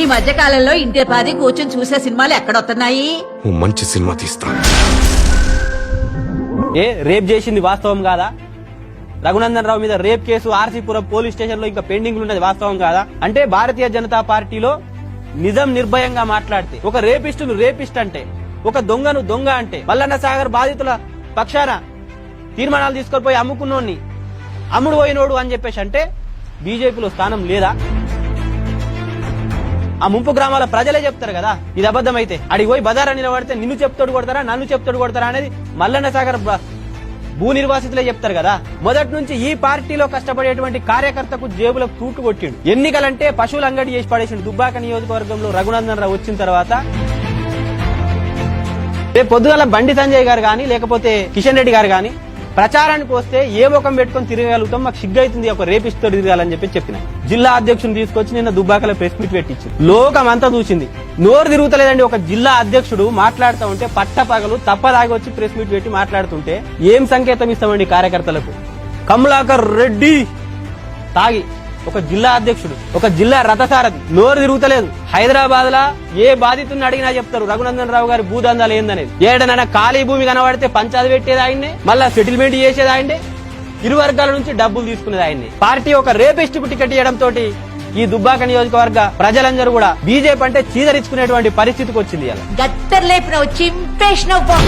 ఈ మధ్య కాలంలో ఇంటి పాది కూర్చొని చూసే సినిమాలు ఎక్కడొస్తున్నాయి? మంచి సినిమా తీస్తా. రేప్ చేసింది వాస్తవం కాదా? రఘునందన్ రావు మీద rape case RC Puram police station లో ఇంకా పెండింగ్ ఉన్నది వాస్తవం కాదా? అంటే భారతీయ జనతా పార్టీలో నిజం నిర్భయంగా మాట్లాడితే ఒక రేపిస్టును రేపిస్ట్ అంటే, ఒక దొంగను దొంగ అంటే, మల్లన్న సాగర్ బాధితుల పక్షాన తీర్మానాలు తీసుకొని పోయి అమ్ముకున్నోడిని అమ్ముడు పోయినోడు అని చెప్పేసి అంటే బీజేపీలో స్థానం లేదా? ఆ ముంపు గ్రామాల ప్రజలే చెప్తారు కదా ఇది అబద్ధం అయితే. అడిగి పోయి బజారా నిలబడితే నిన్ను చెప్తాడు కొడతారా, నన్ను చెప్తాడు కొడతారా అనేది మల్లన్న సాగర్ భూ నిర్వాసితులే చెప్తారు కదా. మొదటి నుంచి ఈ పార్టీలో కష్టపడేటువంటి కార్యకర్తకు జేబులకు తూట్లు కొట్టిండు. ఎన్నికలంటే పశువులు అంగడి చేసి పడేసిండు. దుబ్బాక నియోజకవర్గంలో రఘునందన్ రావు వచ్చిన తర్వాత రేపు పొద్దుగల బండి సంజయ్ గారు గాని లేకపోతే కిషన్ రెడ్డి గారు గాని ప్రచారానికి వస్తే ఏ ముఖం పెట్టుకుని తిరగలుగుతాం, మాకు సిగ్గైతుంది ఒక రేపిస్తో తిరగాలని చెప్పిన జిల్లా అధ్యక్షుని తీసుకొచ్చి నిన్న దుబ్బాకలో ప్రెస్ మీట్ పెట్టించి లోకం అంతా చూసింది. నోరు తిరుగుతలేదండి. ఒక జిల్లా అధ్యక్షుడు మాట్లాడుతూ ఉంటే పట్టపగలు తప్పదాగి వచ్చి ప్రెస్ మీట్ పెట్టి మాట్లాడుతుంటే ఏం సంకేతం ఇస్తామండి కార్యకర్తలకు? కమలాకర్ రెడ్డి తాగి ఒక జిల్లా అధ్యక్షుడు, ఒక జిల్లా రథసారథి నోరు తిరుగుతలేదు. హైదరాబాద్ లా ఏ బాధితుని అడిగినా చెప్తారు రఘునందన్ రావు గారి భూదందాలు ఏందనేది. ఏడనైనా ఖాళీ భూమి కనబడితే పంచాది పెట్టేది ఆయన్నే, మళ్ళా సెటిల్మెంట్ చేసేది ఆయన్నే, ఇరు వర్గాల నుంచి డబ్బులు తీసుకునేది ఆయన్నే. పార్టీ ఒక రేపిస్ట్ కు టికెట్ ఇవ్వడం తోటి ఈ దుబ్బాక నియోజకవర్గ ప్రజలందరూ కూడా బీజేపీ అంటే చీదరించుకునేటువంటి పరిస్థితికి వచ్చింది. గత్తర్లేపినవు చింపేసినవు.